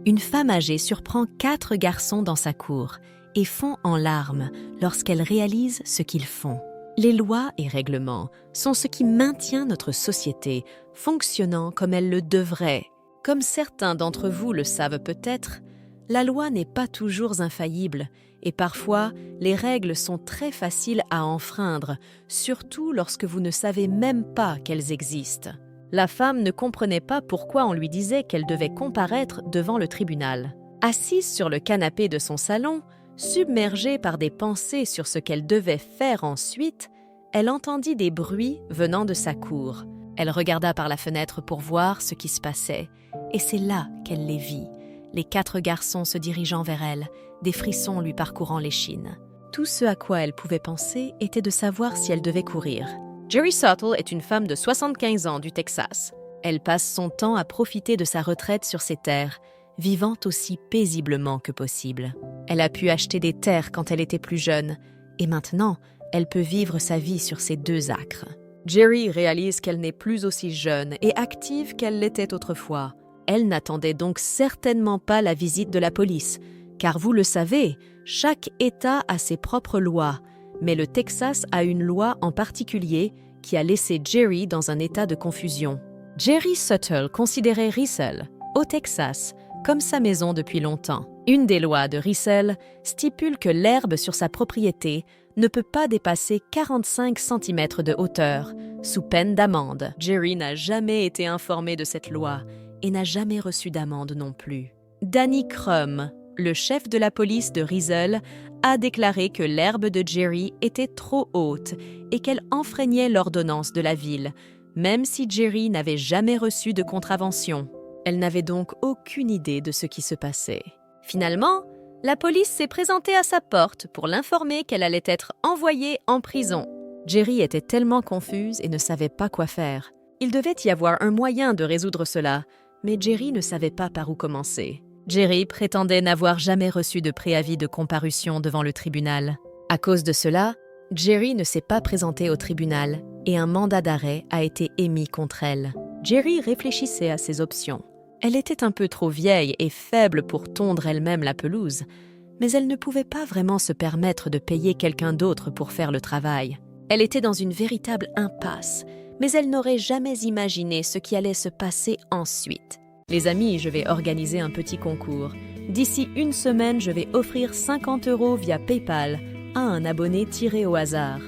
Une femme âgée surprend 4 garçons dans sa cour et fond en larmes lorsqu'elle réalise ce qu'ils font. Les lois et règlements sont ce qui maintient notre société fonctionnant comme elle le devrait. Comme certains d'entre vous le savent peut-être, la loi n'est pas toujours infaillible et parfois les règles sont très faciles à enfreindre, surtout lorsque vous ne savez même pas qu'elles existent. La femme ne comprenait pas pourquoi on lui disait qu'elle devait comparaître devant le tribunal. Assise sur le canapé de son salon, submergée par des pensées sur ce qu'elle devait faire ensuite, elle entendit des bruits venant de sa cour. Elle regarda par la fenêtre pour voir ce qui se passait, et c'est là qu'elle les vit, les 4 garçons se dirigeant vers elle, des frissons lui parcourant l'échine. Tout ce à quoi elle pouvait penser était de savoir si elle devait courir. Jerry Suttle est une femme de 75 ans du Texas. Elle passe son temps à profiter de sa retraite sur ses terres, vivant aussi paisiblement que possible. Elle a pu acheter des terres quand elle était plus jeune, et maintenant, elle peut vivre sa vie sur ces 2 acres. Jerry réalise qu'elle n'est plus aussi jeune et active qu'elle l'était autrefois. Elle n'attendait donc certainement pas la visite de la police, car vous le savez, chaque État a ses propres lois, mais le Texas a une loi en particulier qui a laissé Jerry dans un état de confusion. Jerry Suttle considérait Riesel, au Texas, comme sa maison depuis longtemps. Une des lois de Riesel stipule que l'herbe sur sa propriété ne peut pas dépasser 45 cm de hauteur, sous peine d'amende. Jerry n'a jamais été informé de cette loi et n'a jamais reçu d'amende non plus. Danny Crum, le chef de la police de Riesel, a déclaré que l'herbe de Jerry était trop haute et qu'elle enfreignait l'ordonnance de la ville, même si Jerry n'avait jamais reçu de contravention. Elle n'avait donc aucune idée de ce qui se passait. Finalement, la police s'est présentée à sa porte pour l'informer qu'elle allait être envoyée en prison. Jerry était tellement confuse et ne savait pas quoi faire. Il devait y avoir un moyen de résoudre cela, mais Jerry ne savait pas par où commencer. Jerry prétendait n'avoir jamais reçu de préavis de comparution devant le tribunal. À cause de cela, Jerry ne s'est pas présentée au tribunal et un mandat d'arrêt a été émis contre elle. Jerry réfléchissait à ses options. Elle était un peu trop vieille et faible pour tondre elle-même la pelouse, mais elle ne pouvait pas vraiment se permettre de payer quelqu'un d'autre pour faire le travail. Elle était dans une véritable impasse, mais elle n'aurait jamais imaginé ce qui allait se passer ensuite. Les amis, je vais organiser un petit concours. D'ici une semaine, je vais offrir 50 € via PayPal à un abonné tiré au hasard.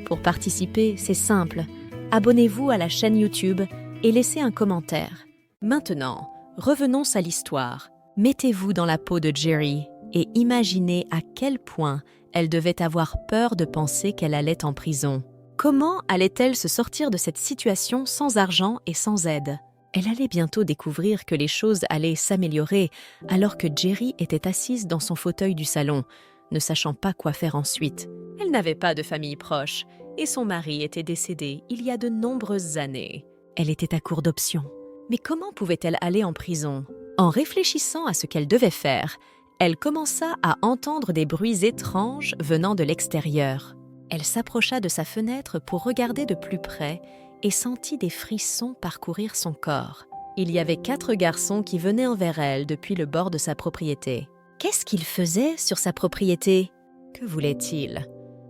Pour participer, c'est simple. Abonnez-vous à la chaîne YouTube et laissez un commentaire. Maintenant, revenons à l'histoire. Mettez-vous dans la peau de Jerry et imaginez à quel point elle devait avoir peur de penser qu'elle allait en prison. Comment allait-elle se sortir de cette situation sans argent et sans aide ? Elle allait bientôt découvrir que les choses allaient s'améliorer alors que Jerry était assise dans son fauteuil du salon, ne sachant pas quoi faire ensuite. Elle n'avait pas de famille proche et son mari était décédé il y a de nombreuses années. Elle était à court d'options. Mais comment pouvait-elle aller en prison ? En réfléchissant à ce qu'elle devait faire, elle commença à entendre des bruits étranges venant de l'extérieur. Elle s'approcha de sa fenêtre pour regarder de plus près et sentit des frissons parcourir son corps. Il y avait 4 garçons qui venaient envers elle depuis le bord de sa propriété. Qu'est-ce qu'ils faisaient sur sa propriété ? Que voulaient-ils ?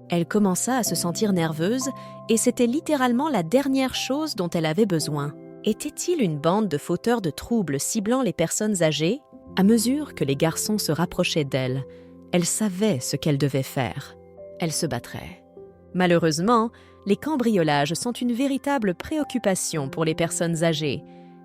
Elle commença à se sentir nerveuse et c'était littéralement la dernière chose dont elle avait besoin. Était-il une bande de fauteurs de troubles ciblant les personnes âgées ? À mesure que les garçons se rapprochaient d'elle, elle savait ce qu'elle devait faire. Elle se battrait. Malheureusement, les cambriolages sont une véritable préoccupation pour les personnes âgées,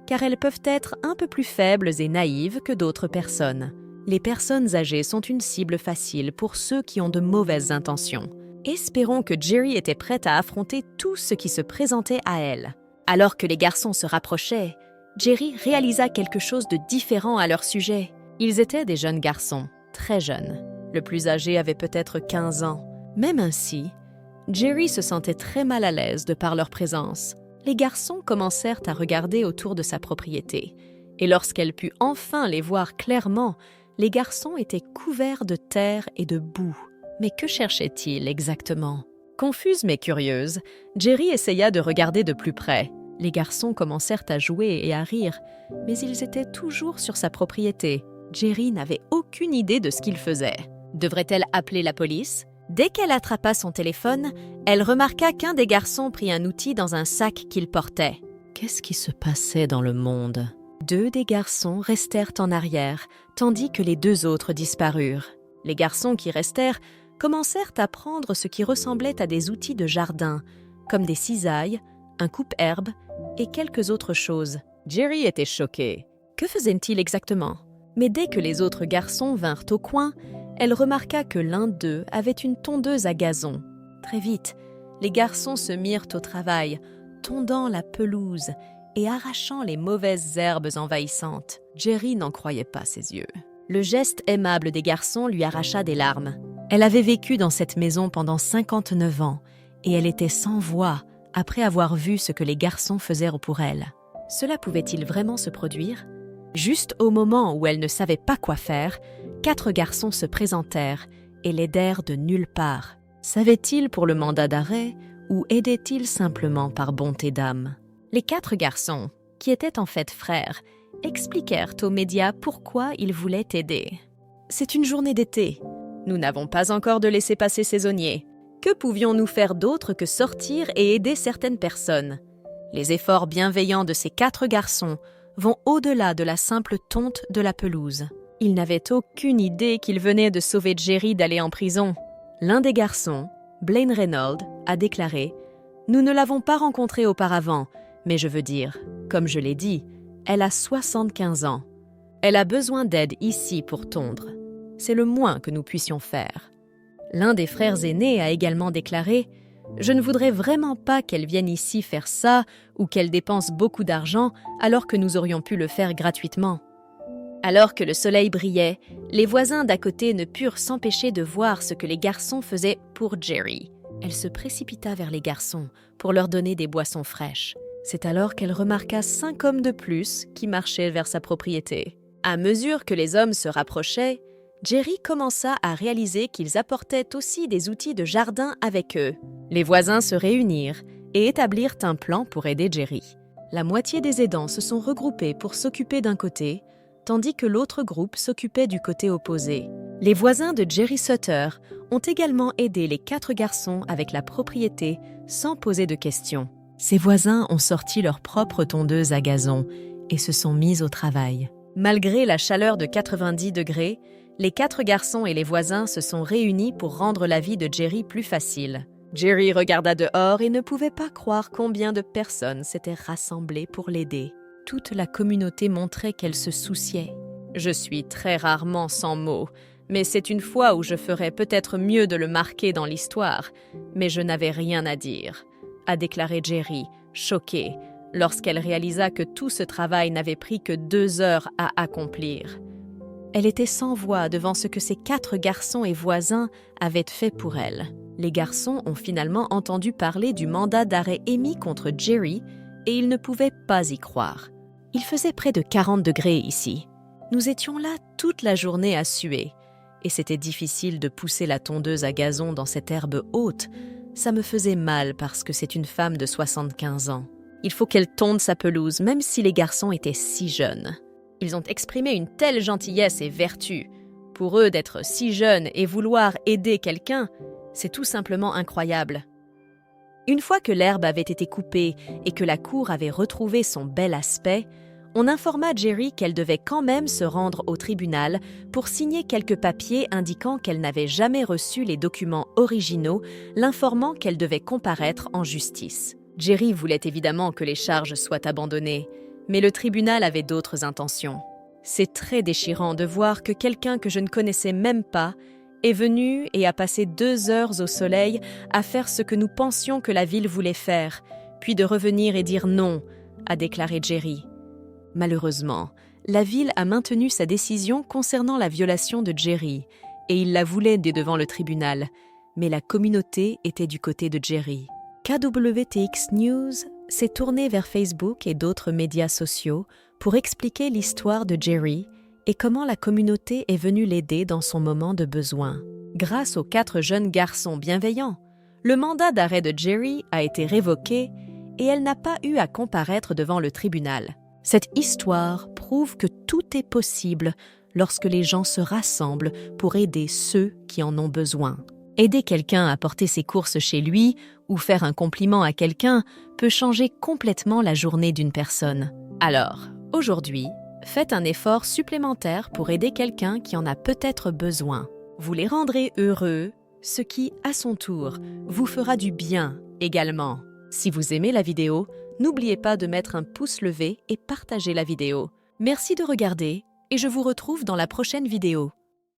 car elles peuvent être un peu plus faibles et naïves que d'autres personnes. Les personnes âgées sont une cible facile pour ceux qui ont de mauvaises intentions. Espérons que Jerry était prête à affronter tout ce qui se présentait à elle. Alors que les garçons se rapprochaient, Jerry réalisa quelque chose de différent à leur sujet. Ils étaient des jeunes garçons, très jeunes. Le plus âgé avait peut-être 15 ans. Même ainsi, Jerry se sentait très mal à l'aise de par leur présence. Les garçons commencèrent à regarder autour de sa propriété. Et lorsqu'elle put enfin les voir clairement, les garçons étaient couverts de terre et de boue. Mais que cherchaient-ils exactement ? Confuse mais curieuse, Jerry essaya de regarder de plus près. Les garçons commencèrent à jouer et à rire, mais ils étaient toujours sur sa propriété. Jerry n'avait aucune idée de ce qu'il faisait. Devrait-elle appeler la police? Dès qu'elle attrapa son téléphone, elle remarqua qu'un des garçons prit un outil dans un sac qu'il portait. Qu'est-ce qui se passait dans le monde? 2 des garçons restèrent en arrière, tandis que les 2 autres disparurent. Les garçons qui restèrent commencèrent à prendre ce qui ressemblait à des outils de jardin, comme des cisailles, un coupe-herbe et quelques autres choses. Jerry était choquée. Que faisaient-ils exactement? Mais dès que les autres garçons vinrent au coin, elle remarqua que l'un d'eux avait une tondeuse à gazon. Très vite, les garçons se mirent au travail, tondant la pelouse et arrachant les mauvaises herbes envahissantes. Jerry n'en croyait pas ses yeux. Le geste aimable des garçons lui arracha des larmes. Elle avait vécu dans cette maison pendant 59 ans et elle était sans voix après avoir vu ce que les garçons faisaient pour elle. Cela pouvait-il vraiment se produire? Juste au moment où elle ne savait pas quoi faire, 4 garçons se présentèrent et l'aidèrent de nulle part. Savaient-ils pour le mandat d'arrêt ou aidaient-ils simplement par bonté d'âme? Les 4 garçons, qui étaient en fait frères, expliquèrent aux médias pourquoi ils voulaient aider. « C'est une journée d'été. Nous n'avons pas encore de laissez-passer saisonnier. Que pouvions-nous faire d'autre que sortir et aider certaines personnes? Les efforts bienveillants de ces 4 garçons vont au-delà de la simple tonte de la pelouse. Ils n'avaient aucune idée qu'ils venaient de sauver Jerry d'aller en prison. L'un des garçons, Blaine Reynolds, a déclaré « Nous ne l'avons pas rencontrée auparavant, mais je veux dire, comme je l'ai dit, elle a 75 ans. Elle a besoin d'aide ici pour tondre. C'est le moins que nous puissions faire. » L'un des frères aînés a également déclaré « Je ne voudrais vraiment pas qu'elle vienne ici faire ça ou qu'elle dépense beaucoup d'argent alors que nous aurions pu le faire gratuitement. » Alors que le soleil brillait, les voisins d'à côté ne purent s'empêcher de voir ce que les garçons faisaient pour Jerry. Elle se précipita vers les garçons pour leur donner des boissons fraîches. C'est alors qu'elle remarqua 5 hommes de plus qui marchaient vers sa propriété. À mesure que les hommes se rapprochaient, Jerry commença à réaliser qu'ils apportaient aussi des outils de jardin avec eux. Les voisins se réunirent et établirent un plan pour aider Jerry. La moitié des aidants se sont regroupés pour s'occuper d'un côté, tandis que l'autre groupe s'occupait du côté opposé. Les voisins de Jerry Sutter ont également aidé les 4 garçons avec la propriété sans poser de questions. Ces voisins ont sorti leur propre tondeuse à gazon et se sont mis au travail. Malgré la chaleur de 90 degrés, les 4 garçons et les voisins se sont réunis pour rendre la vie de Jerry plus facile. Jerry regarda dehors et ne pouvait pas croire combien de personnes s'étaient rassemblées pour l'aider. Toute la communauté montrait qu'elle se souciait. « Je suis très rarement sans mots, mais c'est une fois où je ferais peut-être mieux de le marquer dans l'histoire, mais je n'avais rien à dire », a déclaré Jerry, choquée, lorsqu'elle réalisa que tout ce travail n'avait pris que 2 heures à accomplir. Elle était sans voix devant ce que ses 4 garçons et voisins avaient fait pour elle. Les garçons ont finalement entendu parler du mandat d'arrêt émis contre Jerry et ils ne pouvaient pas y croire. Il faisait près de 40 degrés ici. Nous étions là toute la journée à suer et c'était difficile de pousser la tondeuse à gazon dans cette herbe haute. Ça me faisait mal parce que c'est une femme de 75 ans. Il faut qu'elle tonde sa pelouse, même si les garçons étaient si jeunes. Ils ont exprimé une telle gentillesse et vertu. Pour eux, d'être si jeunes et vouloir aider quelqu'un, c'est tout simplement incroyable. Une fois que l'herbe avait été coupée et que la cour avait retrouvé son bel aspect, on informa Jerry qu'elle devait quand même se rendre au tribunal pour signer quelques papiers indiquant qu'elle n'avait jamais reçu les documents originaux, l'informant qu'elle devait comparaître en justice. Jerry voulait évidemment que les charges soient abandonnées, mais le tribunal avait d'autres intentions. C'est très déchirant de voir que quelqu'un que je ne connaissais même pas est venu et a passé 2 heures au soleil à faire ce que nous pensions que la ville voulait faire, puis de revenir et dire non, a déclaré Jerry. Malheureusement, la ville a maintenu sa décision concernant la violation de Jerry et il la voulait dès devant le tribunal, mais la communauté était du côté de Jerry. KWTX News s'est tourné vers Facebook et d'autres médias sociaux pour expliquer l'histoire de Jerry et comment la communauté est venue l'aider dans son moment de besoin. Grâce aux 4 jeunes garçons bienveillants, le mandat d'arrêt de Jerry a été révoqué et elle n'a pas eu à comparaître devant le tribunal. Cette histoire prouve que tout est possible lorsque les gens se rassemblent pour aider ceux qui en ont besoin. Aider quelqu'un à porter ses courses chez lui ou faire un compliment à quelqu'un peut changer complètement la journée d'une personne. Alors, aujourd'hui, faites un effort supplémentaire pour aider quelqu'un qui en a peut-être besoin. Vous les rendrez heureux, ce qui, à son tour, vous fera du bien également. Si vous aimez la vidéo, n'oubliez pas de mettre un pouce levé et partager la vidéo. Merci de regarder et je vous retrouve dans la prochaine vidéo.